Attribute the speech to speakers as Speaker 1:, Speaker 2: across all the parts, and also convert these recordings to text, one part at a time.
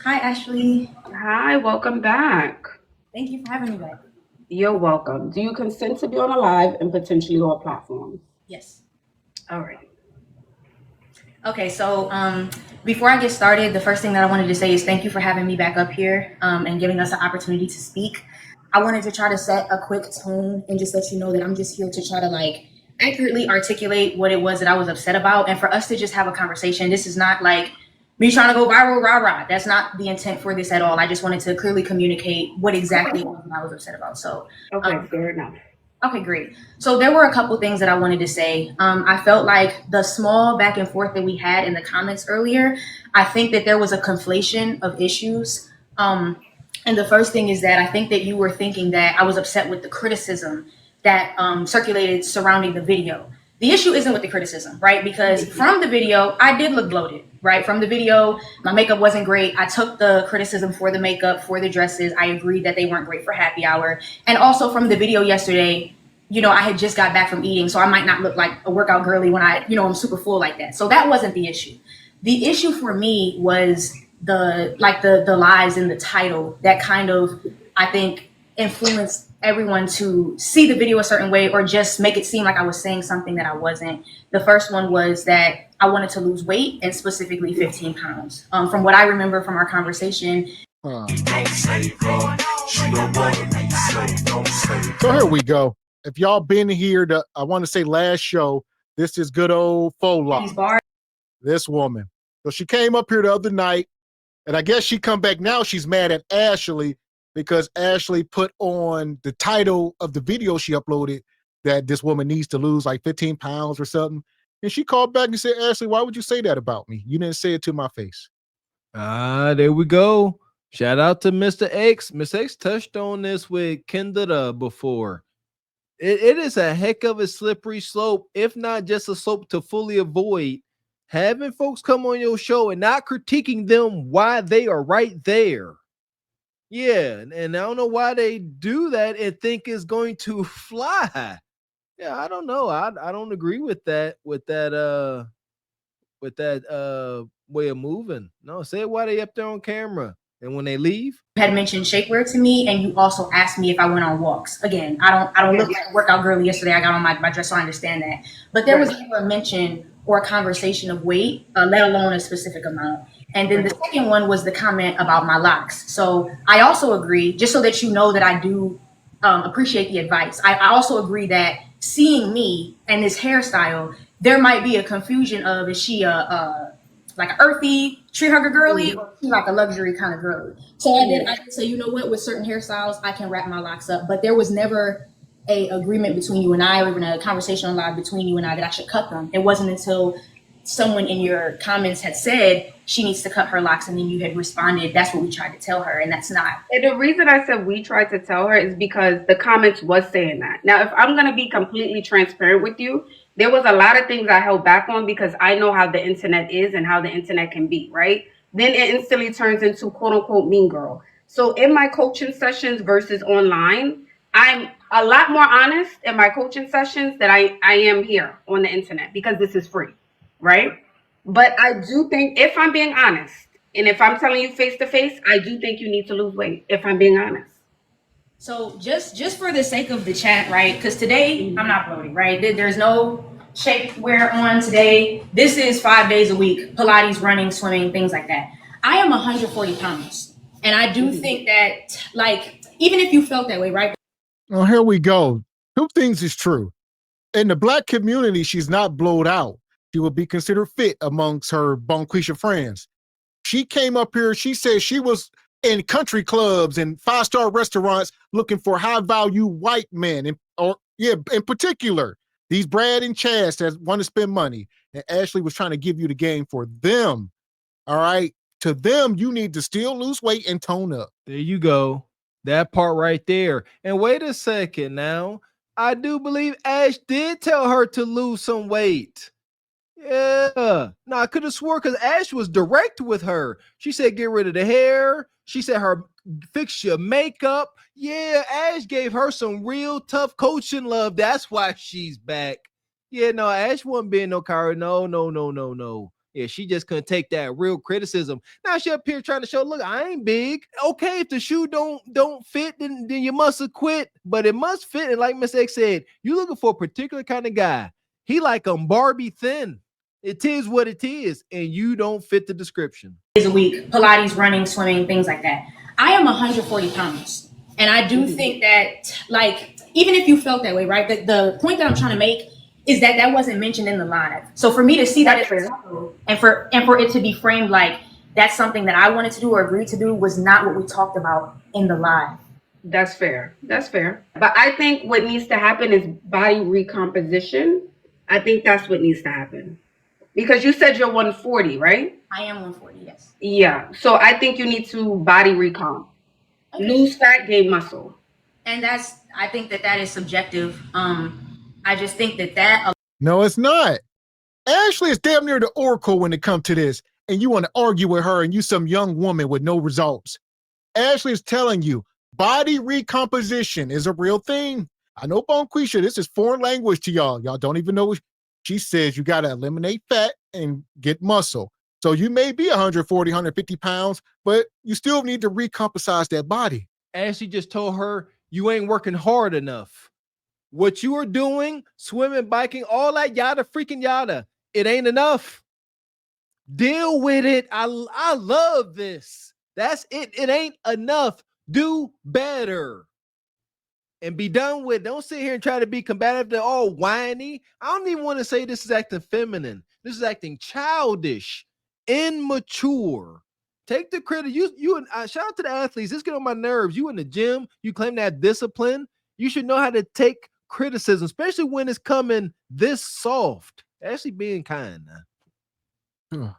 Speaker 1: Hi, Ashley.
Speaker 2: Hi, welcome back.
Speaker 1: Thank you for having me back.
Speaker 2: You're welcome. Do you consent to be on a live and potentially all platforms?
Speaker 1: Yes.
Speaker 2: All right.
Speaker 1: Okay, so before I get started, the first thing that I wanted to say is thank you for having me back up here and giving us an opportunity to speak. I wanted to try to set a quick tone and just let you know that I'm just here to try to accurately articulate what it was that I was upset about and for us to just have a conversation. This is not like me trying to go viral, rah rah. That's not the intent for this at all. I just wanted to clearly communicate what exactly
Speaker 2: Okay.
Speaker 1: it was that I was upset about. So
Speaker 2: Okay,
Speaker 1: um,
Speaker 2: fair enough.
Speaker 1: Okay, great. So there were a couple things that I wanted to say. I felt like the small back and forth that we had in the comments earlier, I think that there was a conflation of issues. And the first thing is that I think that you were thinking that I was upset with the criticism that circulated surrounding the video. The issue isn't with the criticism, right? Because from the video, I did look bloated, right? From the video, my makeup wasn't great. I took the criticism for the makeup, for the dresses. I agreed that they weren't great for happy hour. And also from the video yesterday, I had just got back from eating, so I might not look like a workout girly when I'm super full like that. So that wasn't the issue. The issue for me was the lies in the title that kind of, I think, influenced everyone to see the video a certain way or just make it seem like I was saying something that I wasn't. The first one was that I wanted to lose weight and specifically 15 pounds. From what I remember from our conversation.
Speaker 3: So here we go. If y'all been here I want to say last show, this is good old Fola. This woman. So she came up here the other night, and I guess she come back now. She's mad at Ashley because Ashley put on the title of the video she uploaded that this woman needs to lose like 15 pounds or something. And she called back and said, Ashley, why would you say that about me? You didn't say it to my face.
Speaker 4: There we go. Shout out to Mr. X. Mr. X touched on this with Kendra before. It is a heck of a slippery slope, if not just a slope to fully avoid having folks come on your show and not critiquing them why they are right there. Yeah, and I don't know why they do that and think it's going to fly. Yeah, I don't know. I don't agree with that way of moving. No, say why they up there on camera. And when they leave,
Speaker 1: You had mentioned shapewear to me, and you also asked me if I went on walks. Again, I don't look like a workout girly. Yesterday, I got on my dress, so I understand that. But there was never a mention or a conversation of weight, let alone a specific amount. And then the second one was the comment about my locks. So I also agree, just so that you know that I do appreciate the advice. I also agree that seeing me and this hairstyle, there might be a confusion of is she a like an earthy tree hugger girly or is she like a luxury kind of girly. So I did say, you know what, with certain hairstyles, I can wrap my locks up. But there was never a agreement between you and I, or even a conversation on live between you and I that I should cut them. It wasn't until someone in your comments had said she needs to cut her locks, and then you had responded, that's what we tried to tell her, and that's not.
Speaker 2: And the reason I said we tried to tell her is because the comments was saying that. Now, if I'm gonna be completely transparent with you, there was a lot of things I held back on because I know how the internet is and how the internet can be, right? Then it instantly turns into quote unquote mean girl. So in my coaching sessions versus online, I'm a lot more honest in my coaching sessions than I am here on the internet because this is free, right? But I do think, if I'm being honest, and if I'm telling you face to face, I do think you need to lose weight, if I'm being honest.
Speaker 1: So just for the sake of the chat, right? Because today I'm not bloating, right? There's no shapewear on today. This is 5 days a week: Pilates, running, swimming, things like that. I am 140 pounds, and I do think that, like, even if you felt that way, right?
Speaker 3: Well, here we go. Two things is true. In the black community, she's not blowed out. She will be considered fit amongst her Bonquisha friends. She came up here, she said she was in country clubs and five-star restaurants looking for high-value white men, in particular, these Brad and Chaz that want to spend money. And Ashley was trying to give you the game for them. All right? To them, you need to still lose weight and tone up.
Speaker 4: there you go. That part right there. And wait a second now. I do believe Ash did tell her to lose some weight. Yeah. No, I could have swore because Ash was direct with her. She said, get rid of the hair. She said, her fix your makeup. Yeah, Ash gave her some real tough coaching love. That's why she's back. Yeah, no, Ash wasn't being no coward. No, no, no, no, no. Yeah, she just couldn't take that real criticism. Now she up here trying to show, look, I ain't big. Okay, if the shoe don't fit, then you must have quit. But it must fit. And like Miss X said, you looking for a particular kind of guy. He like Barbie thin. It is what it is, and you don't fit the description.
Speaker 1: Days a week, Pilates, running, swimming, things like that. I am 140 pounds. And I do think that, like, even if you felt that way, right? The point that I'm trying to make is that that wasn't mentioned in the live. So for me to see that, and for it to be framed like that's something that I wanted to do or agreed to do was not what we talked about in the live.
Speaker 2: That's fair. That's fair. But I think what needs to happen is body recomposition. I think that's what needs to happen. Because you said you're 140, right?
Speaker 1: I am 140, yes.
Speaker 2: Yeah. So I think you need to body recomp. Okay. Lose fat, gain muscle.
Speaker 1: And I think that is subjective. I just think that
Speaker 3: no, it's not. Ashley is damn near the oracle when it comes to this, and you want to argue with her, and you some young woman with no results. Ashley is telling you body recomposition is a real thing. I know, Bonquisha, this is foreign language to y'all. Y'all don't even know what she says. You got to eliminate fat and get muscle. So you may be 140, 150 pounds, but you still need to recomposize that body.
Speaker 4: Ashley just told her you ain't working hard enough. What you are doing, swimming, biking, all that yada freaking yada, it ain't enough. Deal with it. I love this. That's it. It ain't enough. Do better. And be done with. Don't sit here and try to be combative. They're all whiny. I don't even want to say this is acting feminine. This is acting childish, immature. Take the credit. You and shout out to the athletes. This get on my nerves. You in the gym, you claim that discipline. You should know how to take criticism, especially when it's coming this soft. Actually being kind now.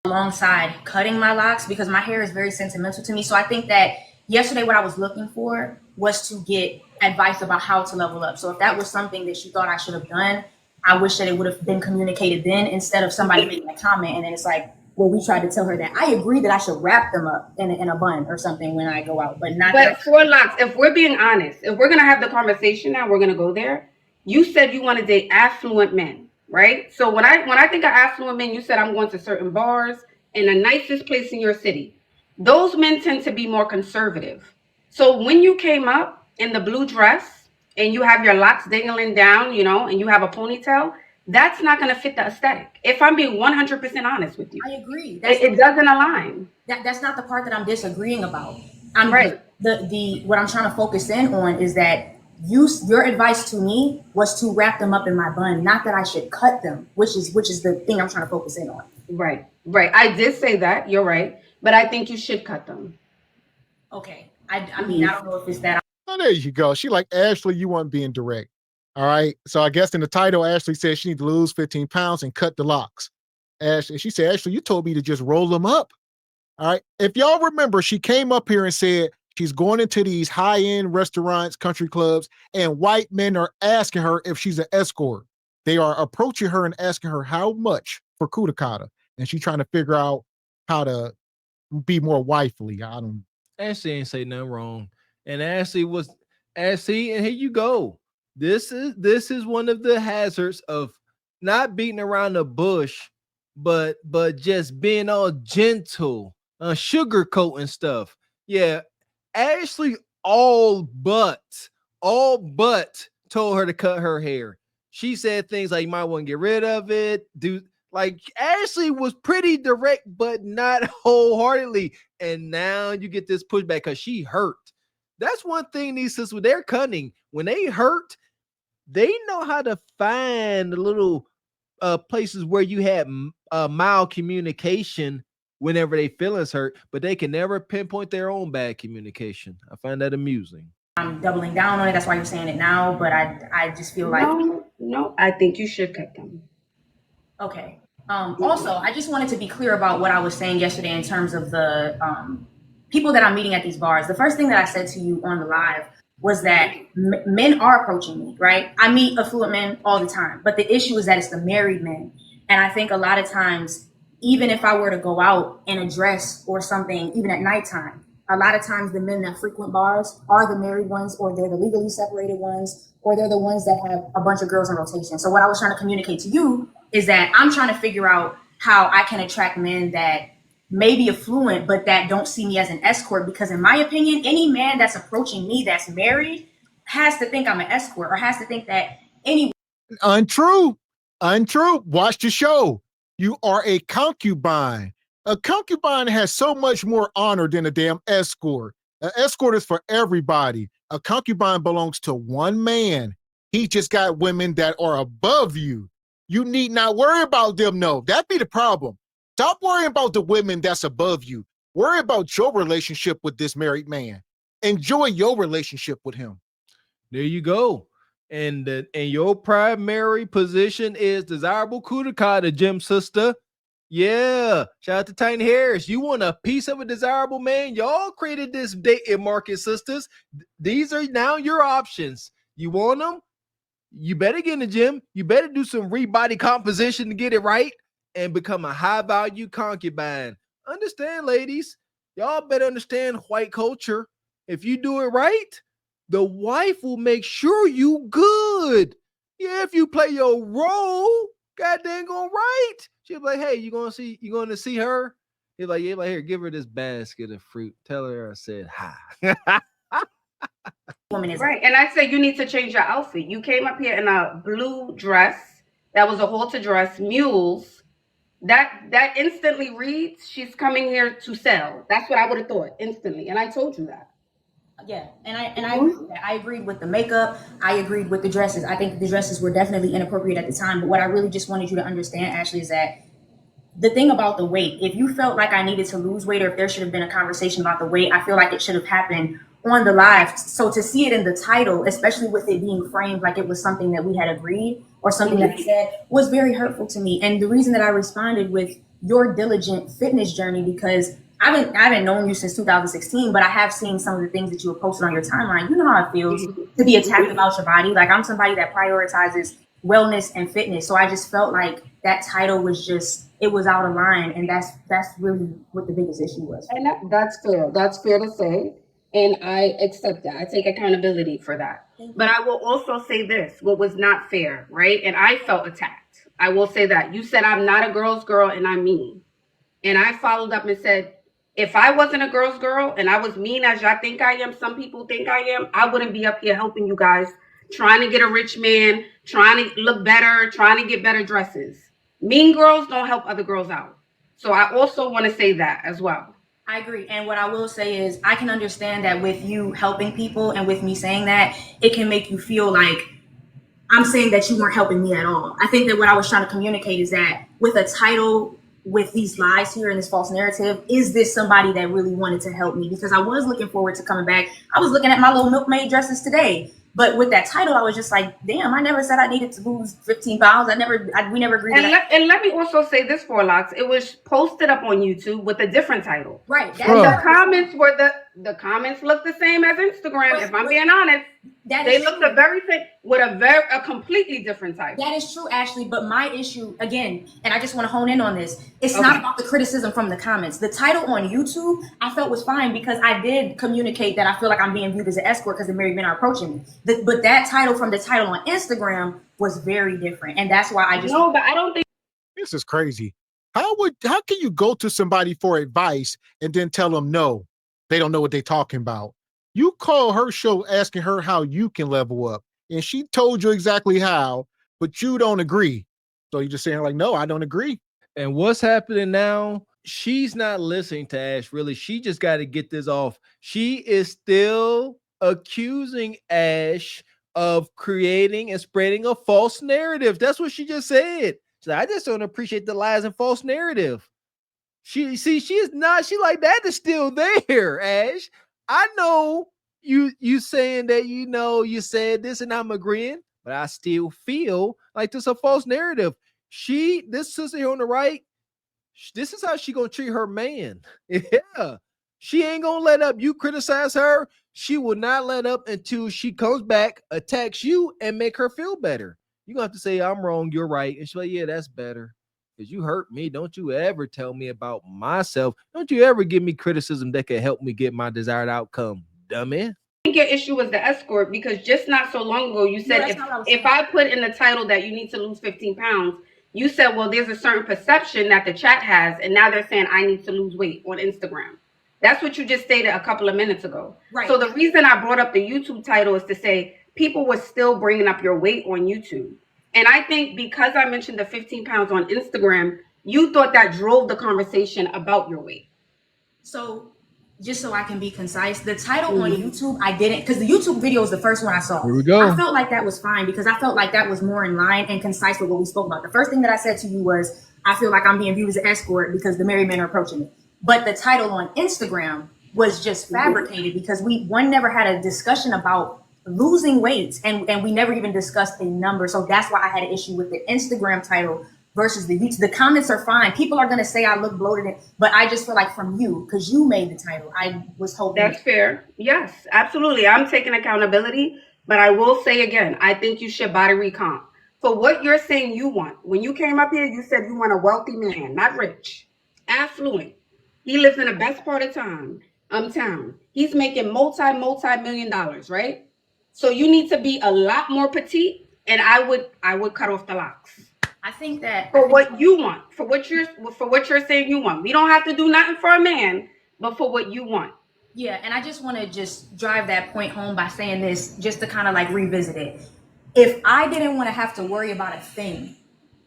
Speaker 1: Alongside cutting my locks, because my hair is very sentimental to me. So I think that yesterday what I was looking for was to get advice about how to level up. So if that was something that you thought I should have done, I wish that it would have been communicated then, instead of somebody making a comment and then it's like, well, we tried to tell her that I agree that I should wrap them up in a bun or something when I go out, but not.
Speaker 2: But for locks, if we're being honest, if we're gonna have the conversation now, we're gonna go there. You said you want to date affluent men, right? So when I think of affluent men, you said I'm going to certain bars in the nicest place in your city. Those men tend to be more conservative. So when you came up in the blue dress and you have your locks dangling down, you know, and you have a ponytail, that's not going to fit the aesthetic. If I'm being 100% honest with you,
Speaker 1: I agree.
Speaker 2: It doesn't align.
Speaker 1: That's not the part that I'm disagreeing about. I'm right. What I'm trying to focus in on is that your advice to me was to wrap them up in my bun, not that I should cut them, which is the thing I'm trying to focus in on.
Speaker 2: Right. I did say that. You're right, but I think you should cut them.
Speaker 1: Okay. I mean, I don't know if it's that.
Speaker 3: Oh, there you go. She like, Ashley, you weren't being direct. All right. So I guess in the title, Ashley said she needs to lose 15 pounds and cut the locks. Ashley, she said, Ashley, you told me to just roll them up. All right. If y'all remember, she came up here and said she's going into these high-end restaurants, country clubs, and white men are asking her if she's an escort. They are approaching her and asking her how much for kudakata. And she's trying to figure out how to be more wifely.
Speaker 4: Ashley ain't say nothing wrong. And Ashley, and here you go. This is one of the hazards of not beating around the bush, but just being all gentle, sugarcoating stuff. Yeah, Ashley all but told her to cut her hair. She said things like, you might want to get rid of it. Like Ashley was pretty direct, but not wholeheartedly. And now you get this pushback because she hurt. That's one thing these sisters, they're cunning. When they hurt, they know how to find the little places where you had mild communication whenever they feelings hurt, but they can never pinpoint their own bad communication. I find that amusing.
Speaker 1: I'm doubling down on it. That's why you're saying it now. But I just feel like
Speaker 2: no, I think you should cut them.
Speaker 1: Okay. Also, I just wanted to be clear about what I was saying yesterday in terms of the people that I'm meeting at these bars. The first thing that I said to you on the live was that men are approaching me, right? I meet affluent men all the time, but the issue is that it's the married men. And I think a lot of times, even if I were to go out in a dress or something, even at nighttime, a lot of times the men that frequent bars are the married ones, or they're the legally separated ones, or they're the ones that have a bunch of girls in rotation. So what I was trying to communicate to you is that I'm trying to figure out how I can attract men that may be affluent, but that don't see me as an escort. Because in my opinion, any man that's approaching me that's married has to think I'm an escort, or has to think that any
Speaker 3: Untrue. Untrue. Watch the show. You are a concubine. A concubine has so much more honor than a damn escort. An escort is for everybody. A concubine belongs to one man. He just got women that are above you. You need not worry about them. No, that be the problem. Stop worrying about the women that's above you. Worry about your relationship with this married man. Enjoy your relationship with him.
Speaker 4: There you go. And your primary position is desirable Kudaka, the gym sister. Yeah. Shout out to Tiny Harris. You want a piece of a desirable man? Y'all created this dating market, sisters. These are now your options. You want them? You better get in the gym. You better do some body composition to get it right and become a high value concubine. Understand, ladies. Y'all better understand white culture. If you do it right, the wife will make sure you good. Yeah, if you play your role, goddamn going right. She'll be like, hey, you gonna see her? He's like, yeah, like, here, give her this basket of fruit. Tell her I said hi.
Speaker 1: woman is
Speaker 2: Right. And I said, you need to change your outfit. You came up here in a blue dress that was a halter dress, mules. That instantly reads she's coming here to sell. That's what I would have thought instantly. And I told you that.
Speaker 1: Yeah, and I agree with that. I agreed with the makeup. I agreed with the dresses. I think the dresses were definitely inappropriate at the time. But what I really just wanted you to understand, Ashley, is that the thing about the weight, if you felt like I needed to lose weight, or if there should have been a conversation about the weight, I feel like it should have happened on the live. So to see it in the title, especially with it being framed like it was something that we had agreed or something that I said, was very hurtful to me. And the reason that I responded with your diligent fitness journey, because I haven't known you since 2016, but I have seen some of the things that you have posted on your timeline. You know how it feels to be attacked about your body. Like, I'm somebody that prioritizes wellness and fitness. So I just felt like that title was just, it was out of line. And that's really what the biggest issue was.
Speaker 2: And that's fair. That's fair to say. And I accept that. I take accountability for that. But I will also say this, what was not fair, right? And I felt attacked. I will say that. You said I'm not a girl's girl and I'm mean. And I followed up and said, if I wasn't a girl's girl and I was mean as y'all think I am, some people think I am, I wouldn't be up here helping you guys, trying to get a rich man, trying to look better, trying to get better dresses. Mean girls don't help other girls out. So I also want to say that as well.
Speaker 1: I agree. And what I will say is, I can understand that with you helping people and with me saying that, it can make you feel like I'm saying that you weren't helping me at all. I think that what I was trying to communicate is that with a title, with these lies here and this false narrative, is this somebody that really wanted to help me? Because I was looking forward to coming back. I was looking at my little milkmaid dresses today. But with that title, I was just like, damn, I never said I needed to lose 15 pounds. We never agreed.
Speaker 2: And let me also say this, for Locks. It was posted up on YouTube with a different title.
Speaker 1: Right.
Speaker 2: The comments were the comments look the same as Instagram. If I'm being honest, they look the very same with a completely different title.
Speaker 1: That is true, Ashley. But my issue, again, and I just want to hone in on this, it's not about the criticism from the comments. The title on YouTube, I felt was fine because I did communicate that I feel like I'm being viewed as an escort because the married men are approaching me. But that title from the title on Instagram was very different. And that's why I just...
Speaker 2: No, but I don't think...
Speaker 3: This is crazy. How can you go to somebody for advice and then tell them no, they don't know what they're talking about? You call her show asking her how you can level up, and she told you exactly how, but you don't agree. So you're just saying like, no, I don't agree.
Speaker 4: And what's happening now? She's not listening to Ash, really. She just got to get this off. She is still accusing Ash of creating and spreading a false narrative. That's what she just said. She's like, I just don't appreciate the lies and false narrative. She is not. She like, that is still there, Ash. I know you saying that, you said this and I'm agreeing, but I still feel like this is a false narrative. This sister here on the right, this is how she gonna treat her man. Yeah. She ain't gonna let up. You criticize her, she will not let up until she comes back, attacks you, and make her feel better. You're gonna have to say, I'm wrong, you're right. And she's like, yeah, that's better. Because you hurt me. Don't you ever tell me about myself. Don't you ever give me criticism that can help me get my desired outcome, dummy.
Speaker 2: I think your issue was the escort, because just not so long ago you said if I put in the title that you need to lose 15 pounds, You said, well, there's a certain perception that the chat has, and now they're saying I need to lose weight on Instagram. That's what you just stated a couple of minutes ago.
Speaker 1: Right.
Speaker 2: So the reason I brought up the YouTube title is to say people were still bringing up your weight on YouTube. And I think because I mentioned the 15 pounds on Instagram, you thought that drove the conversation about your weight.
Speaker 1: So just so I can be concise, the title on YouTube, I didn't, because the YouTube video was the first one I saw.
Speaker 4: Here we go.
Speaker 1: I felt like that was fine because I felt like that was more in line and concise with what we spoke about. The first thing that I said to you was, I feel like I'm being viewed as an escort because the married men are approaching me. But the title on Instagram was just fabricated because one never had a discussion about losing weight and we never even discussed a number. So that's why I had an issue with the Instagram title versus the YouTube. The comments are fine. People are going to say I look bloated, but I just feel like from you, because you made the title, I was hoping.
Speaker 2: That's fair. Yes, absolutely. I'm taking accountability, but I will say again, I think you should body recomp. For what you're saying you want. When you came up here, you said you want a wealthy man, not rich, affluent. He lives in the best part of town. He's making multi-million dollars, right? So you need to be a lot more petite, and I would cut off the locks.
Speaker 1: I think that
Speaker 2: For what you want, for what you're saying you want. We don't have to do nothing for a man, but for what you want.
Speaker 1: Yeah, and I just want to just drive that point home by saying this, just to kind of like revisit it. If I didn't want to have to worry about a thing,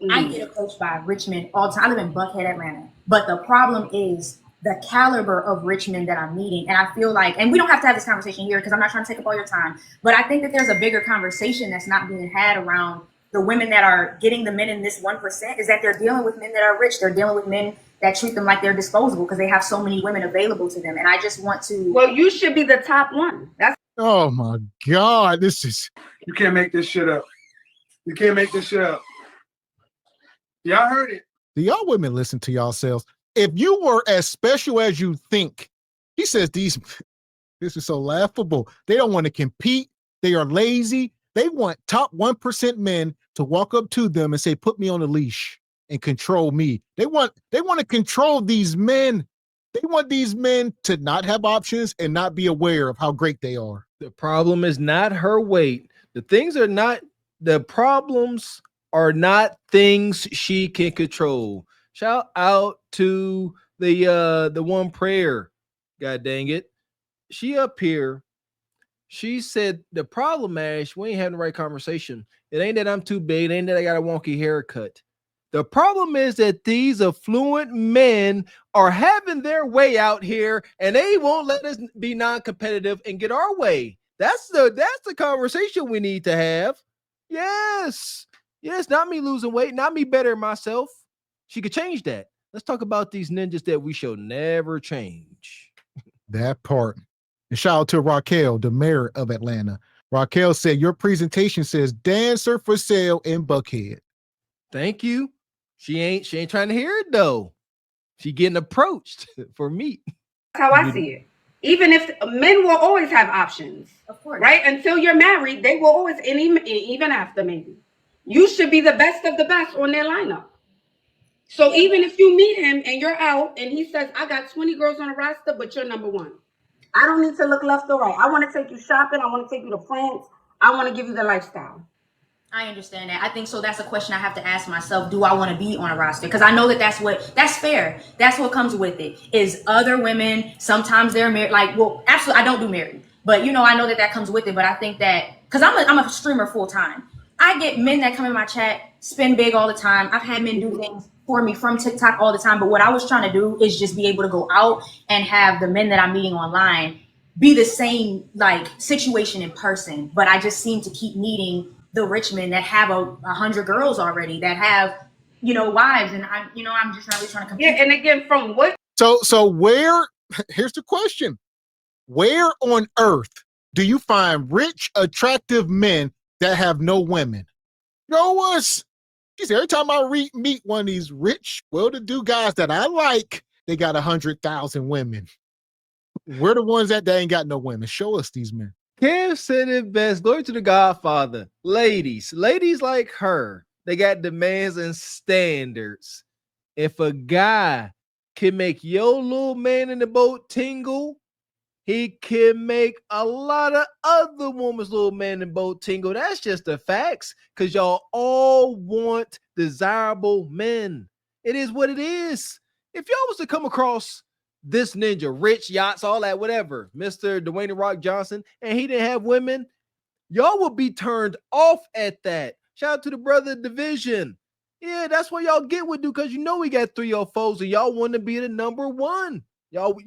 Speaker 1: I get approached by rich men all the time. I live in Buckhead, Atlanta. But the problem is the caliber of rich men that I'm meeting. And I feel like, and we don't have to have this conversation here because I'm not trying to take up all your time, but I think that there's a bigger conversation that's not being had around the women that are getting the men in this 1%, is that they're dealing with men that are rich. They're dealing with men that treat them like they're disposable because they have so many women available to them. And I just want to.
Speaker 2: Well, you should be the top one. That's.
Speaker 3: Oh my God.
Speaker 5: You can't make this shit up. You can't make this shit up. Y'all heard it.
Speaker 3: Do y'all women listen to yourselves? If you were as special as you think, he says this is so laughable. They don't want to compete. They are lazy. They want top 1% men to walk up to them and say, put me on a leash and control me. They want to control these men. They want these men to not have options and not be aware of how great they are.
Speaker 4: The problem is not her weight. The problems are not things she can control. Shout out to the one prayer. God dang it. She up here. She said the problem, Ash, we ain't having the right conversation. It ain't that I'm too big. It ain't that I got a wonky haircut. The problem is that these affluent men are having their way out here and they won't let us be non-competitive and get our way. That's the conversation we need to have. Yes, not me losing weight, not me bettering myself. She could change that. Let's talk about these ninjas that we shall never change.
Speaker 3: That part. And shout out to Raquel, the mayor of Atlanta. Raquel said, your presentation says dancer for sale in Buckhead.
Speaker 4: Thank you. She ain't trying to hear it though. She getting approached for meat.
Speaker 2: That's how I see it. Even if men will always have options,
Speaker 1: Of course.
Speaker 2: right? Until you're married, they will always, and even after maybe. You should be the best of the best on their lineup. So even if you meet him and you're out and he says, I got 20 girls on the roster, but you're number one. I don't need to look left or right. I want to take you shopping. I want to take you to France. I want to give you the lifestyle.
Speaker 1: I understand that. I think so. That's a question I have to ask myself. Do I want to be on a roster? Because I know that's fair. That's what comes with it. Is other women, sometimes they're married. Like, well, absolutely, I don't do married. But, I know that comes with it. But I think that, because I'm a streamer full time. I get men that come in my chat, spend big all the time. I've had men do things for me from TikTok all the time. But what I was trying to do is just be able to go out and have the men that I'm meeting online be the same like situation in person. But I just seem to keep meeting the rich men that have 100 girls already, that have, wives. And I'm just not really trying to compete.
Speaker 2: Yeah, and again, from what?
Speaker 3: So here's the question. Where on earth do you find rich, attractive men that have no women? Show us. She said, every time I meet one of these rich, well-to-do guys that I like, they got 100,000 women. We're the ones that they ain't got no women. Show us these men.
Speaker 4: Kev said it best. Glory to the Godfather. Ladies like her, they got demands and standards. If a guy can make your little man in the boat tingle, he can make a lot of other women's little man in the boat tingle. That's just the facts, because y'all all want desirable men. It is what it is. If y'all was to come across this ninja, rich yachts, all that, whatever, Mr. Dwayne The Rock Johnson, and he didn't have women, y'all would be turned off at that. Shout out to the brother Division. Yeah, that's what y'all get with, dude, because you know we got 304s and y'all want to be the number one. Y'all,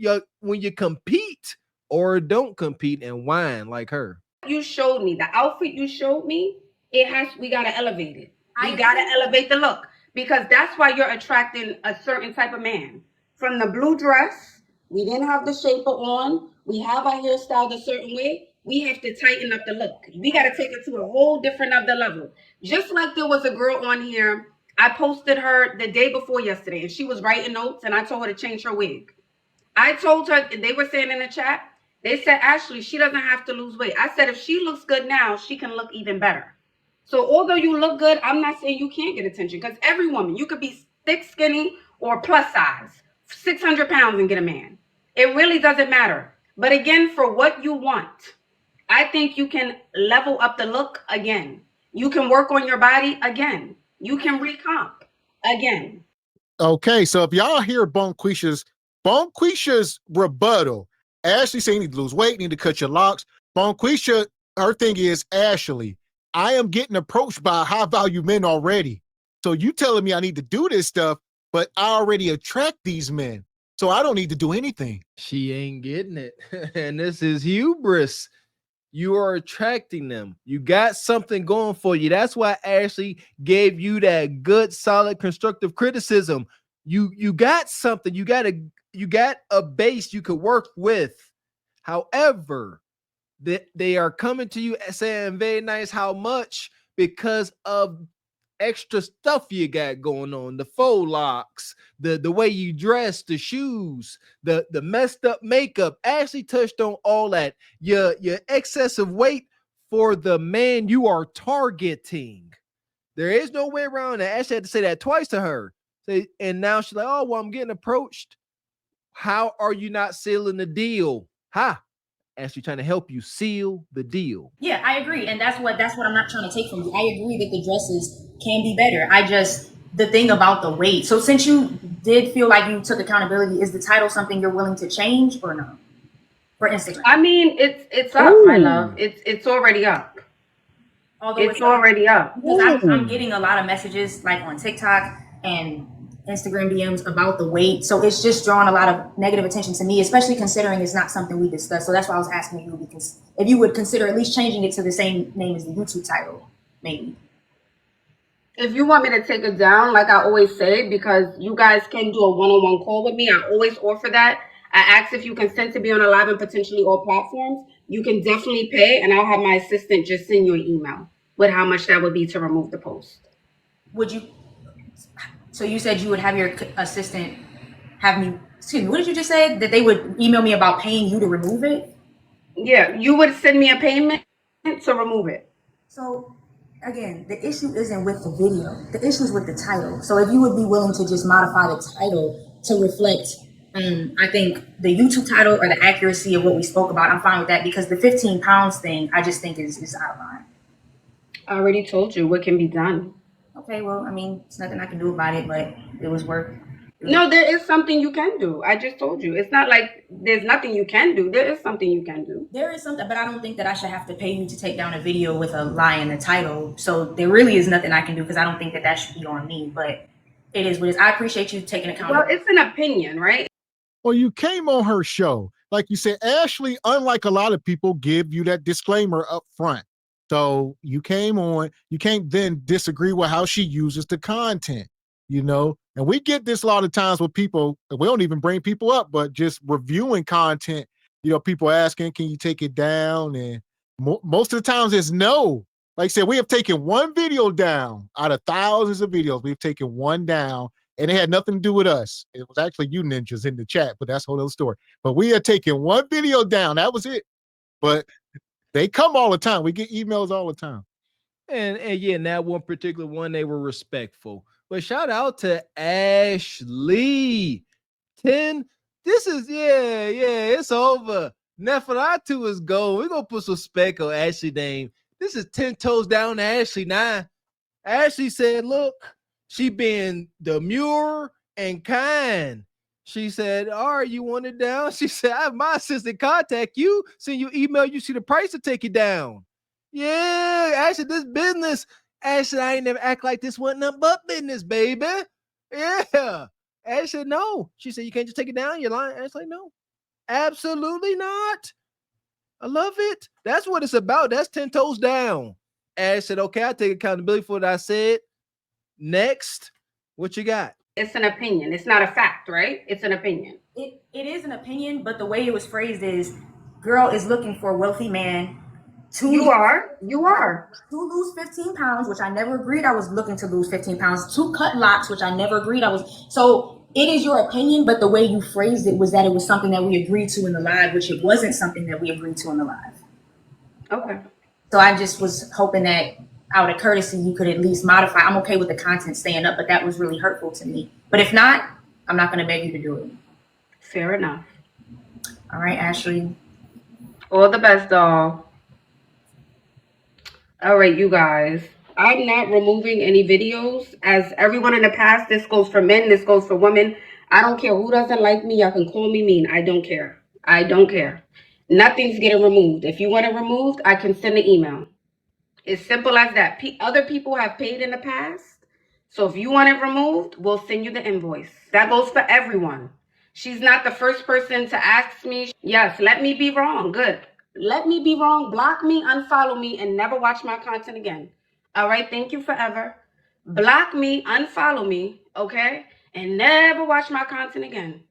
Speaker 4: when you compete or don't compete and whine like her.
Speaker 2: You showed me the outfit you showed me. We gotta elevate it. We gotta elevate the look, because that's why you're attracting a certain type of man. From the blue dress, we didn't have the shaper on. We have our hairstyle a certain way. We have to tighten up the look. We got to take it to a whole different other level. Just like there was a girl on here, I posted her the day before yesterday, and she was writing notes, and I told her to change her wig. I told her, they were saying in the chat, they said, Ashley, she doesn't have to lose weight. I said, if she looks good now, she can look even better. So although you look good, I'm not saying you can't get attention, because every woman, you could be thick, skinny, or plus size, 600 pounds and get a man. It really doesn't matter. But again, for what you want, I think you can level up the look again. You can work on your body again. You can recomp again.
Speaker 3: Okay, so if y'all hear Bonquisha's rebuttal, Ashley saying you need to lose weight, need to cut your locks. Bonquisha, her thing is, Ashley, I am getting approached by high value men already. So you telling me I need to do this stuff, but I already attract these men. So I don't need to do anything.
Speaker 4: She ain't getting it. And this is hubris. You are attracting them. You got something going for you. That's why Ashley gave you that good, solid, constructive criticism. You got something. You got a base you could work with. However, they are coming to you saying very nice how much because of extra stuff you got going on, the faux locks, the way you dress, the shoes, the messed up makeup. Ashley touched on all that. Your excessive weight for the man you are targeting. There is no way around that. Ashley had to say that twice to her. And now she's like, oh, well, I'm getting approached. How are you not sealing the deal? Ashley trying to help you seal the deal.
Speaker 1: Yeah, I agree. And that's what I'm not trying to take from you. I agree that the dresses can be better. The thing about the weight. So since you did feel like you took accountability, is the title something you're willing to change or no? For Instagram.
Speaker 2: I mean, it's up, my love. It's already up. Although it's already up.
Speaker 1: Because I'm getting a lot of messages like on TikTok and Instagram DMs about the weight. So it's just drawing a lot of negative attention to me, especially considering it's not something we discussed. So that's why I was asking you, because if you would consider at least changing it to the same name as the YouTube title, maybe.
Speaker 2: If you want me to take it down, like I always say, because you guys can do a one-on-one call with me, I always offer that. I ask if you consent to be on a live and potentially all platforms. You can definitely pay, and I'll have my assistant just send you an email with how much that would be to remove the post.
Speaker 1: Would you? So you said you would have your assistant have me, excuse me, what did you just say? That they would email me about paying you to remove it?
Speaker 2: Yeah, you would send me a payment to remove it.
Speaker 1: So again, the issue isn't with the video. The issue is with the title. So if you would be willing to just modify the title to reflect, I think the YouTube title or the accuracy of what we spoke about, I'm fine with that, because the 15 pounds thing, I just think is out of line.
Speaker 2: I already told you what can be done.
Speaker 1: Okay, well, I mean, it's nothing I can do about it, but it was work.
Speaker 2: No, there is something you can do. I just told you. It's not like there's nothing you can do. There is something you can do.
Speaker 1: There is something, but I don't think that I should have to pay you to take down a video with a lie in the title. So there really is nothing I can do, because I don't think that should be on me, but it is what it is. I appreciate you taking accountability.
Speaker 2: Well, it's an opinion, right?
Speaker 3: Well, you came on her show. Like you said, Ashley, unlike a lot of people, give you that disclaimer up front. So you came on, you can't then disagree with how she uses the content, and we get this a lot of times with people, we don't even bring people up, but just reviewing content, people asking, can you take it down? And most of the times it's no. Like I said, we have taken one video down out of thousands of videos. We've taken one down, and it had nothing to do with us. It was actually you ninjas in the chat, but that's a whole other story. But we had taken one video down. That was it. But they come all the time. We get emails all the time.
Speaker 4: And yeah, in that one particular one, they were respectful. But shout out to Ashley. 10. This is, it's over. Neferatu is gold. We're going to put some spec on Ashley name. This is 10 toes down to Ashley now. Ashley said, look, She being demure and kind. She said, all right, you want it down? She said, I have my assistant contact you, send you email, you see the price to take it down. Yeah, Ashley, this business. Ashley, I ain't never act like this wasn't nothing but business, baby. Yeah. Ashley, no. She said, you can't just take it down. You're lying. Ashley, no. Absolutely not. I love it. That's what it's about. That's 10 toes down. Ash said, okay, I take accountability for what I said. Next, what you got?
Speaker 2: It's an opinion. It's not a fact, right? It's an opinion.
Speaker 1: It is an opinion, but the way it was phrased is, girl is looking for a wealthy man to
Speaker 2: You are.
Speaker 1: to lose 15 pounds, which I never agreed I was looking to lose 15 pounds, to cut locks, which I never agreed I was. So it is your opinion, but the way you phrased it was that it was something that we agreed to in the live, which it wasn't something that we agreed to in the live.
Speaker 2: Okay.
Speaker 1: So I just was hoping that out of courtesy, you could at least modify. I'm okay with the content staying up, but that was really hurtful to me. But if not, I'm not going to beg you to do it.
Speaker 2: Fair enough.
Speaker 1: All right, Ashley.
Speaker 2: All the best, doll. All right, you guys. I'm not removing any videos. As everyone in the past, this goes for men, this goes for women. I don't care who doesn't like me. Y'all can call me mean. I don't care. I don't care. Nothing's getting removed. If you want it removed, I can send an email. It's simple as that. Other people have paid in the past. So if you want it removed, we'll send you the invoice. That goes for everyone. She's not the first person to ask me. Yes, let me be wrong. Good. Let me be wrong. Block me, unfollow me, and never watch my content again. All right, thank you forever. Block me, unfollow me, okay? And never watch my content again.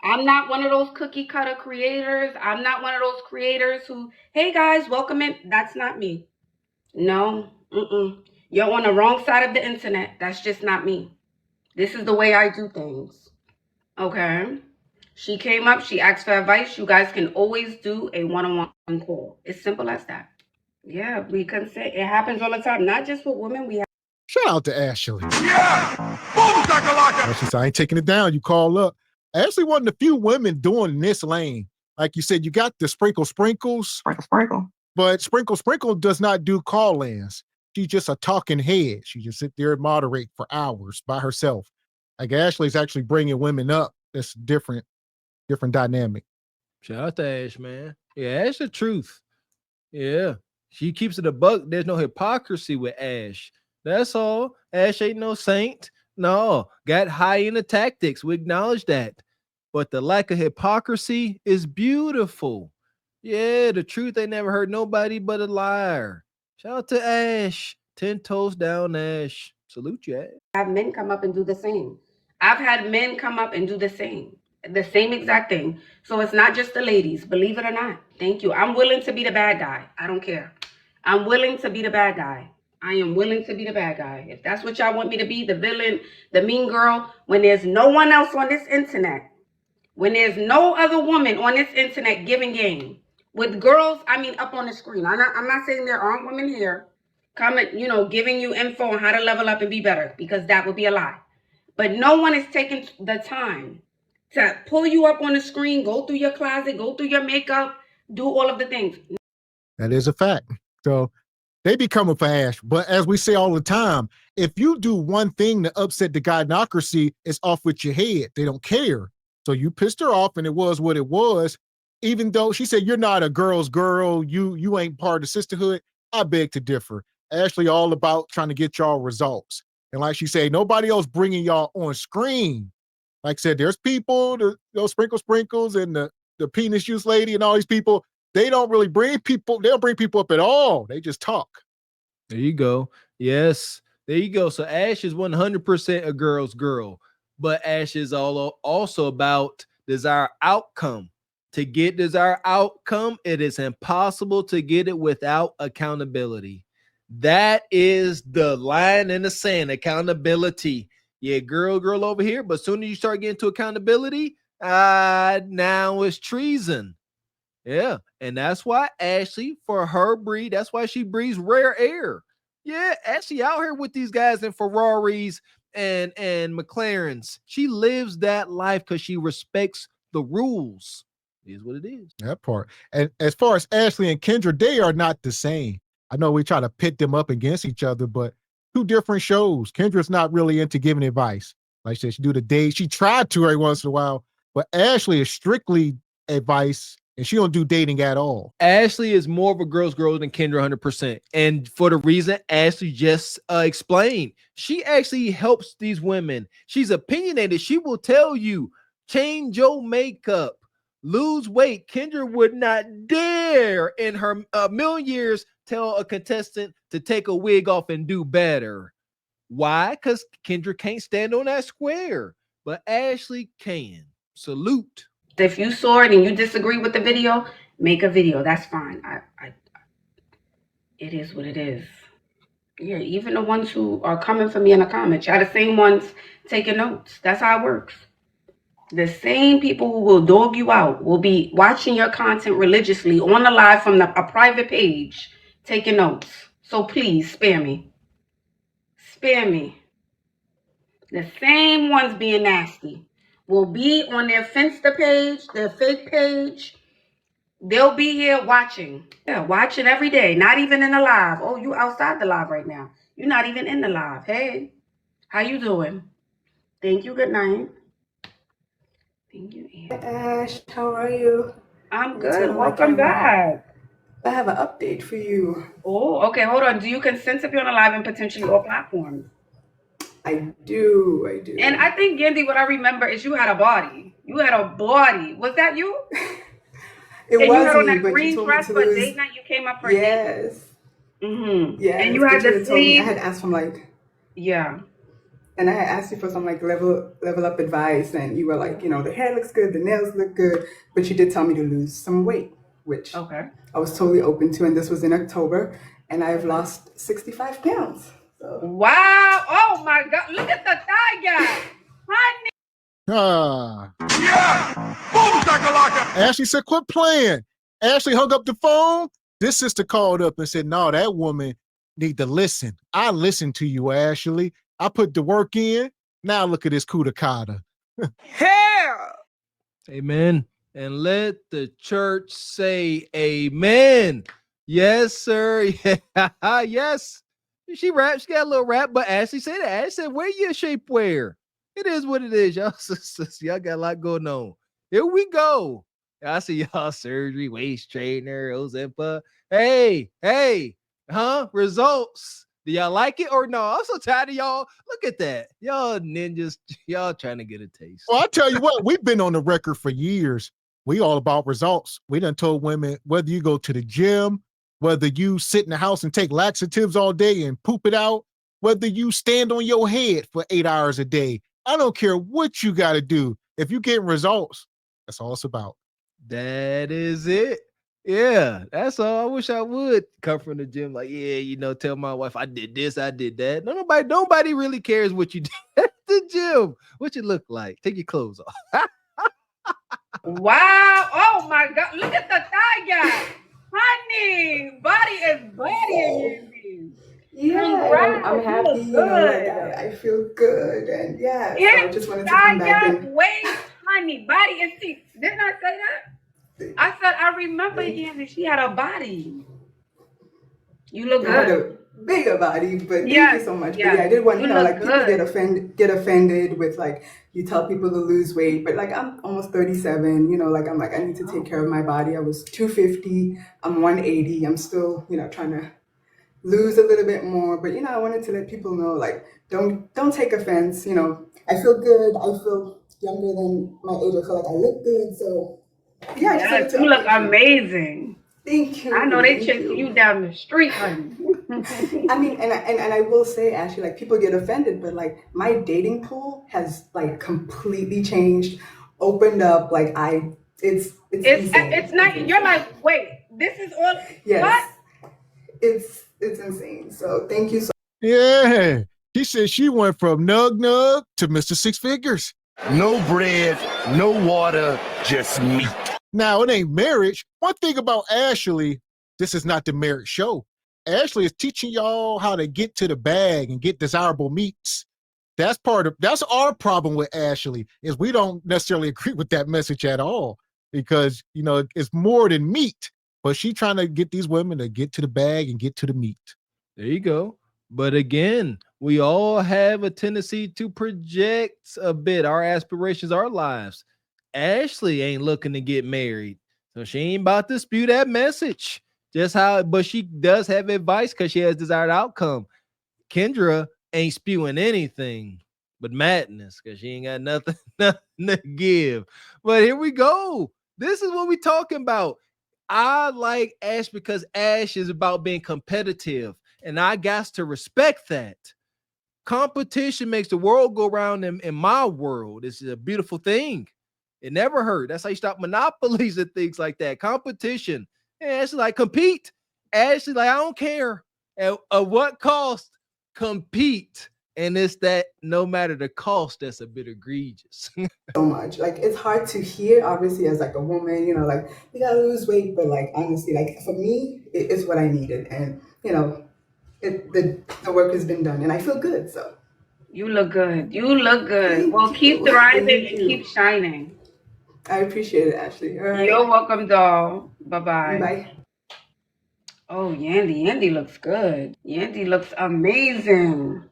Speaker 2: I'm not one of those cookie cutter creators. I'm not one of those creators who, hey guys, welcome in. That's not me. No, you're on the wrong side of the internet. That's just not me. This is the way I do things. Okay? She came up, she asked for advice. You guys can always do a one-on-one call. It's simple as that. Yeah, we can say it happens all the time. Not just with women. We have.
Speaker 3: Shout out to Ashley.
Speaker 5: Yeah! Boom, shakalaka!
Speaker 3: She said, I ain't taking it down. You call up. Ashley wasn't a few women doing this lane. Like you said, you got the sprinkles. But Sprinkle does not do call-ins. She's just a talking head. She just sit there and moderate for hours by herself. Like Ashley's actually bringing women up. That's different dynamic.
Speaker 4: Shout out to Ash, man. Yeah, Ash the truth. Yeah. She keeps it a buck. There's no hypocrisy with Ash. That's all. Ash ain't no saint. No. Got Hyena tactics. We acknowledge that. But the lack of hypocrisy is beautiful. Yeah, the truth ain't never hurt nobody but a liar. Shout out to Ash. 10 toes down, Ash. Salute you, Ash.
Speaker 2: Have men come up and do the same. I've had men come up and do the same exact thing. So it's not just the ladies, believe it or not. Thank you. I'm willing to be the bad guy. I don't care. I'm willing to be the bad guy. I am willing to be the bad guy. If that's what y'all want me to be, the villain, the mean girl, when there's no one else on this internet, when there's no other woman on this internet giving game, with girls, I mean, up on the screen. I'm not saying there aren't women here comment, giving you info on how to level up and be better, because that would be a lie. But no one is taking the time to pull you up on the screen, go through your closet, go through your makeup, do all of the things.
Speaker 3: That is a fact. So they be coming for Ash. But as we say all the time, if you do one thing to upset the gynocracy, it's off with your head. They don't care. So you pissed her off and it was what it was. Even though she said, you're not a girl's girl, you ain't part of the sisterhood. I beg to differ. Ashley all about trying to get y'all results. And like she said, nobody else bringing y'all on screen. Like I said, there's people, those sprinkles and the penis juice lady and all these people, they don't really bring people, they don't bring people up at all. They just talk.
Speaker 4: There you go. Yes, there you go. So Ash is 100% a girl's girl, but Ash is also about desired outcome. To get desired outcome, it is impossible to get it without accountability. That is the line in the sand, accountability. Yeah, girl over here, but soon as you start getting to accountability, now it's treason. Yeah, and that's why Ashley, for her breed, that's why she breathes rare air. Yeah, Ashley out here with these guys in Ferraris and McLarens. She lives that life because she respects the rules. It is what it is.
Speaker 3: That part. And as far as Ashley and Kendra, they are not the same. I know we try to pit them up against each other, but two different shows. Kendra's not really into giving advice. Like I said, she do the date. She tried to every once in a while, but Ashley is strictly advice, and she don't do dating at all.
Speaker 4: Ashley is more of a girl's girl than Kendra 100%. And for the reason Ashley just explained, she actually helps these women. She's opinionated. She will tell you, change your makeup, lose weight. Kendra would not dare in her million years tell a contestant to take a wig off and do better. Why? Because Kendra can't stand on that square, but Ashley can. Salute.
Speaker 2: If you saw it and you disagree with the video, make a video. That's fine. It is what it is. Yeah, even the ones who are coming for me in the comments, y'all the same ones taking notes. That's how it works. The same people who will dog you out will be watching your content religiously on the live from a private page, taking notes. So please spare me. Spare me. The same ones being nasty will be on their Finsta page, their fake page. They'll be here watching. Yeah, watching every day. Not even in the live. Oh, you outside the live right now. You're not even in the live. Hey, how you doing? Thank you. Good night. Thank you, Ann.
Speaker 6: Ash, how are you?
Speaker 2: I'm good. Welcome back.
Speaker 6: I have an update for you.
Speaker 2: Oh, okay. Hold on. Do you consent to be on a live and potentially all platforms?
Speaker 6: I do.
Speaker 2: And I think, Gandhi, what I remember is you had a body. You had a body. Was that you?
Speaker 6: It
Speaker 2: and
Speaker 6: was
Speaker 2: you had on
Speaker 6: me,
Speaker 2: that
Speaker 6: but
Speaker 2: green
Speaker 6: you told
Speaker 2: dress
Speaker 6: me
Speaker 2: for
Speaker 6: to
Speaker 2: a
Speaker 6: lose.
Speaker 2: date night. You came up for a date.
Speaker 6: Yes.
Speaker 2: Mm-hmm.
Speaker 6: Yeah.
Speaker 2: And you had the sleeve.
Speaker 6: I had asked from like.
Speaker 2: Yeah.
Speaker 6: And I had asked you for some like level up advice, and you were like, you know, the hair looks good, the nails look good, but you did tell me to lose some weight, which
Speaker 2: okay.
Speaker 6: I was totally open to, and this was in October, and I've lost 65 pounds. So.
Speaker 2: Wow! Oh my God! Look at the thigh gap, honey.
Speaker 3: Ashley said, quit playing. Ashley hung up the phone. This sister called up and said, no, that woman need to listen. I listened to you, Ashley. I put the work in. Now look at this kudakata.
Speaker 2: Hair.
Speaker 4: Amen. And let the church say amen. Yes, sir. Yeah. Yes. She raps. She got a little rap, but Ashley said that. Ashley said, wear your shapewear. It is what it is, y'all. Y'all got a lot going on. Here we go. I see y'all surgery, waist trainer, Ozempa. Hey, results. Do y'all like it or no? I'm so tired of y'all. Look at that. Y'all ninjas, y'all trying to get a taste.
Speaker 3: Well, I tell you what, we've been on the record for years. We all about results. We done told women, whether you go to the gym, whether you sit in the house and take laxatives all day and poop it out, whether you stand on your head for 8 hours a day, I don't care what you got to do. If you get results, that's all it's about.
Speaker 4: That is it. Yeah, that's all. I wish I would come from the gym. Like, yeah, you know, tell my wife I did this, I did that. No, nobody really cares what you did at the gym. What you look like. Take your clothes off.
Speaker 2: Wow! Oh my God! Look at the thigh gap, honey. Body is bodying.
Speaker 6: Yeah, I'm happy. You know, like I feel good, and yeah. So I just wanted to come back and
Speaker 2: waist, honey. Body is see. Didn't I say that? I said I remember Yanni. She had a body. You look good.
Speaker 6: I had a bigger body, but thank you so much. But yeah, I did want to know, like, people get offended with like you tell people to lose weight, but like I'm almost 37. You know, like I'm like I need to take care of my body. I was 250. I'm 180. I'm still, you know, trying to lose a little bit more, but you know, I wanted to let people know, like, don't take offense. You know, I feel good. I feel younger than my age. I feel like I look good. So yeah,
Speaker 2: yes, you look amazing.
Speaker 6: Thank you.
Speaker 2: I know they chasing you down the street, honey.
Speaker 6: I mean, and I will say, actually, like people get offended, but like my dating pool has like completely changed, opened up. Like it's insane.
Speaker 2: It's not. You're like, wait, this is all.
Speaker 6: Yes.
Speaker 2: What?
Speaker 6: It's insane. So thank you so.
Speaker 3: Yeah, she said she went from nug to Mr. Six Figures.
Speaker 7: No bread, no water, just meat.
Speaker 3: Now, it ain't marriage. One thing about Ashley, this is not the marriage show. Ashley is teaching y'all how to get to the bag and get desirable meats. That's our problem with Ashley, is we don't necessarily agree with that message at all, because, you know, it's more than meat, but she's trying to get these women to get to the bag and get to the meat.
Speaker 4: There you go. But again, We all have a tendency to project a bit our aspirations, our lives. Ashley ain't looking to get married, so she ain't about to spew that message. Just how, but she does have advice because she has desired outcome. Kendra ain't spewing anything but madness because she ain't got nothing, nothing to give. But here we go. This is what we talking about. I like Ash because Ash is about being competitive, and I got to respect that. Competition makes the world go round in my world. It's a beautiful thing. It never hurt. That's how you stop monopolies and things like that. Competition. And Ashley like, compete. Ashley like, I don't care. At what cost? Compete. And it's that no matter the cost, that's a bit egregious.
Speaker 6: So much. Like, it's hard to hear, obviously, as like a woman, you know, like, you gotta lose weight, but like, honestly, like, for me, it's what I needed. And, you know, the work has been done and I feel good. So
Speaker 2: you look good. You look good.
Speaker 6: Thank
Speaker 2: well,
Speaker 6: you.
Speaker 2: Keep thriving
Speaker 6: Thank
Speaker 2: and
Speaker 6: you.
Speaker 2: keep shining.
Speaker 6: I appreciate it, Ashley. All right.
Speaker 2: You're welcome, doll. Bye-bye.
Speaker 6: Bye.
Speaker 2: Oh, Yandy. Yandy looks good. Yandy looks amazing.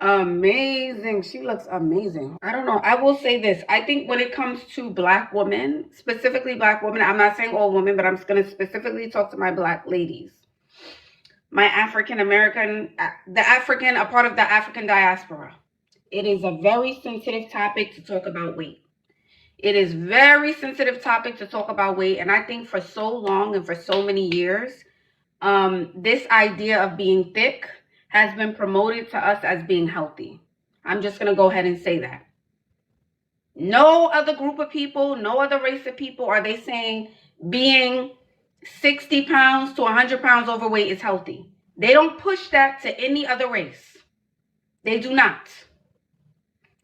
Speaker 2: Amazing. She looks amazing. I don't know. I will say this. I think when it comes to Black women, specifically Black women, I'm not saying all women, but I'm just going to specifically talk to my Black ladies. My African American, a part of the African diaspora. It is a very sensitive topic to talk about weight. It is very sensitive topic to talk about weight. And I think for so long and for so many years, this idea of being thick has been promoted to us as being healthy. I'm just going to go ahead and say that. No other group of people, no other race of people are they saying being 60 pounds to 100 pounds overweight is healthy. They don't push that to any other race. They do not.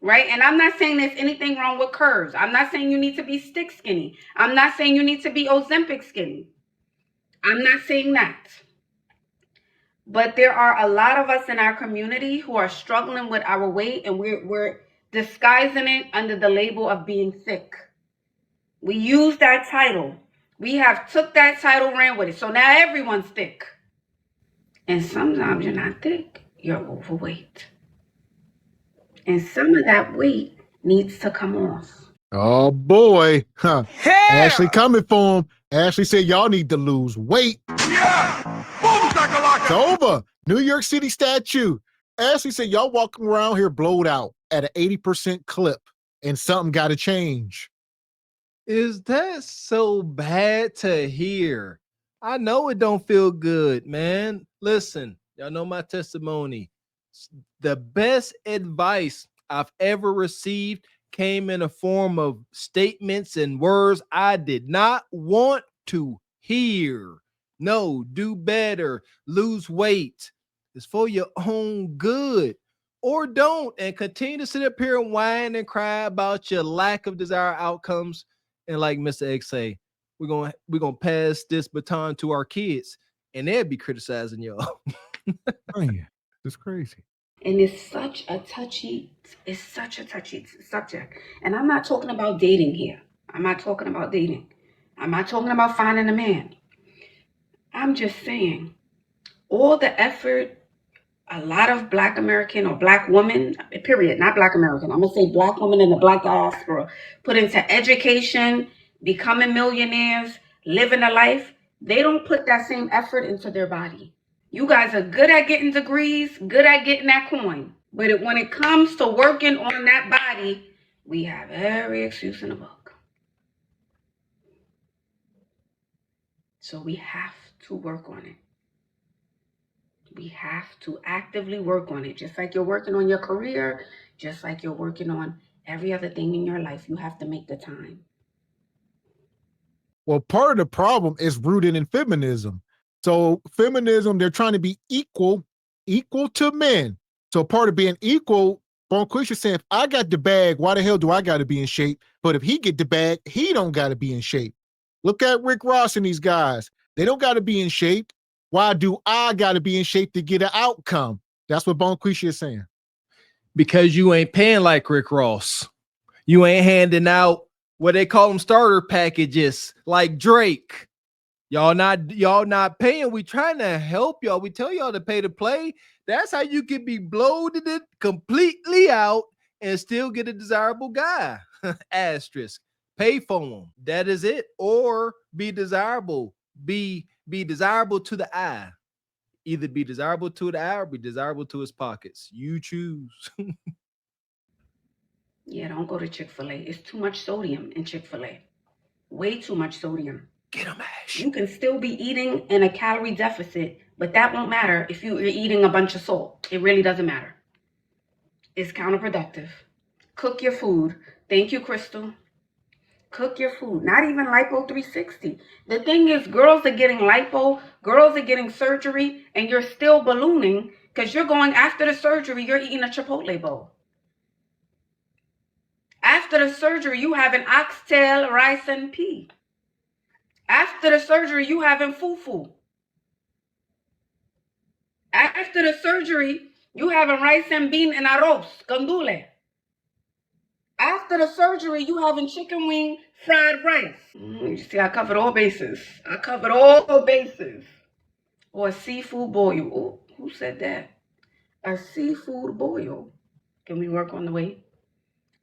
Speaker 2: Right? And I'm not saying there's anything wrong with curves. I'm not saying you need to be stick skinny. I'm not saying you need to be Ozempic skinny. I'm not saying that. But there are a lot of us in our community who are struggling with our weight, and we're disguising it under the label of being thick. We use that title. We have took that title, ran with it. So now everyone's thick. And sometimes you're not thick. You're overweight. And some of that weight needs to come off.
Speaker 3: Oh boy. Huh. Ashley coming for him. Ashley said y'all need to lose weight. Yeah. It's over. New York City statue. Ashley said y'all walking around here blowed out at an 80% clip and something got to change.
Speaker 4: Is that so bad to hear? I know it don't feel good, man. Listen, y'all know my testimony. The best advice I've ever received came in a form of statements and words I did not want to hear. No, do better, lose weight. It's for your own good. Or don't, and continue to sit up here and whine and cry about your lack of desired outcomes. And like Mr. X say, we're gonna pass this baton to our kids, and they'll be criticizing y'all.
Speaker 3: Man, it's crazy.
Speaker 2: And it's such a touchy subject. And I'm not talking about dating here. I'm not talking about dating. I'm not talking about finding a man. I'm just saying all the effort a lot of Black American or Black women, period, not Black American, I'm going to say Black women in the Black diaspora, put into education, becoming millionaires, living a life, they don't put that same effort into their body. You guys are good at getting degrees, good at getting that coin. But when it comes to working on that body, we have every excuse in the book. So we have to work on it. We have to actively work on it. Just like you're working on your career, just like you're working on every other thing in your life, you have to make the time.
Speaker 3: Well, part of the problem is rooted in feminism. So feminism, they're trying to be equal to men. So part of being equal, Bonquisha saying, if I got the bag, why the hell do I got to be in shape? But if he get the bag, he don't got to be in shape. Look at Rick Ross and these guys. They don't got to be in shape. Why do I got to be in shape to get an outcome? That's what Bonquisha is saying.
Speaker 4: Because you ain't paying like Rick Ross. You ain't handing out what they call them starter packages like Drake. Y'all not paying. We trying to help y'all. We tell y'all to pay to play. That's how you can be bloated it completely out and still get a desirable guy. Asterisk. Pay for him. That is it. Or be desirable. Be desirable to the eye. Either be desirable to the eye or be desirable to his pockets. You choose.
Speaker 2: Yeah, don't go to Chick-fil-A. It's too much sodium in Chick-fil-A. Way too much sodium.
Speaker 4: Get him, Ash.
Speaker 2: You can still be eating in a calorie deficit, but that won't matter if you're eating a bunch of salt. It really doesn't matter. It's counterproductive. Cook your food. Thank you, Crystal. Cook your food. Not even lipo 360. The thing is, girls are getting lipo, girls are getting surgery, and you're still ballooning because you're going after the surgery, you're eating a Chipotle bowl. After the surgery, you have an oxtail, rice, and pea. After the surgery, you having fufu. After the surgery, you having rice and bean and arroz, gandule. After the surgery, you having chicken wing, fried rice. You see, I covered all bases. I covered all bases. Or a seafood boil. Oh, who said that? A seafood boil. Can we work on the weight?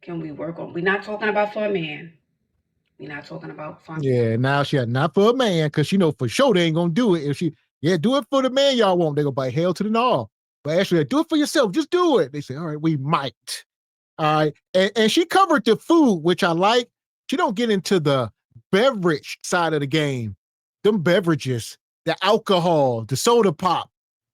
Speaker 2: Can we work on? We're not talking about for a man. We're not talking about fun.
Speaker 3: Yeah, now she had not for a man, because you know for sure they ain't gonna do it. If she, do it for the man y'all want, they gonna bite hell to the gnaw. But actually, do it for yourself, just do it. They say, all right, we might. All right. And she covered the food, which I like. She don't get into the beverage side of the game. Them beverages, the alcohol, the soda pop,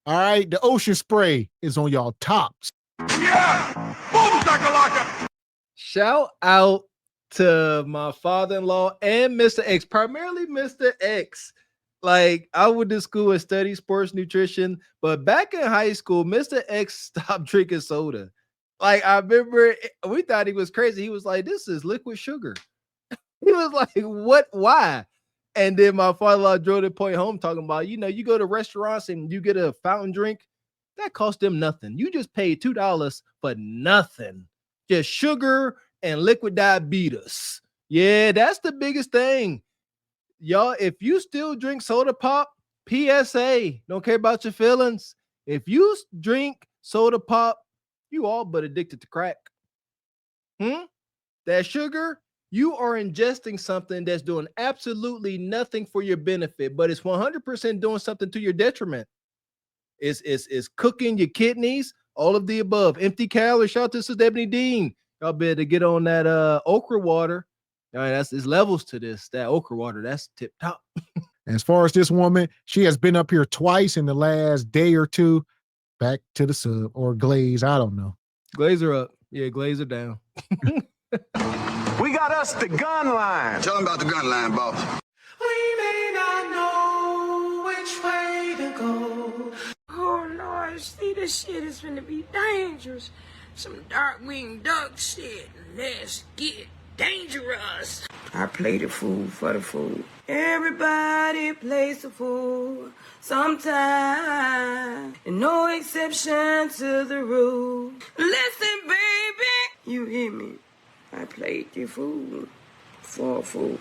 Speaker 3: all right, the ocean spray is on y'all tops.
Speaker 7: Yeah! Boom, shakalaka!
Speaker 4: Shout out to my father-in-law and Mr. X, primarily Mr. X. Like, I went to school and studied sports nutrition, but back in high school, Mr. X stopped drinking soda. Like, I remember we thought he was crazy. He was like, this is liquid sugar. He was like, what? Why? And then my father-in-law drove the point home talking about, you go to restaurants and you get a fountain drink, that cost them nothing. You just paid $2 for nothing. Just sugar and liquid diabetes. Yeah, that's the biggest thing. Y'all, if you still drink soda pop, PSA, don't care about your feelings. If you drink soda pop, you all but addicted to crack. That sugar, you are ingesting something that's doing absolutely nothing for your benefit, but it's 100% doing something to your detriment. It's cooking your kidneys, all of the above. Empty calories. Shout out to Sister Ebony Dean. Y'all better get on that okra water. All right, it's levels to this. That okra water, that's tip top.
Speaker 3: As far as this woman, she has been up here twice in the last day or two. Back to the sub or glaze. I don't know.
Speaker 4: Glaze her up. Yeah, glaze her down.
Speaker 7: We got us the gun line.
Speaker 8: Tell them about the gun line, boss.
Speaker 9: We may not know which way to go. Oh Lord, see, this shit is gonna be dangerous. Some dark-winged duck shit. Let's get dangerous. I play the fool for the fool. Everybody plays the fool sometime. And no exception to the rule. Listen, baby, you hear me? I played the fool for a fool.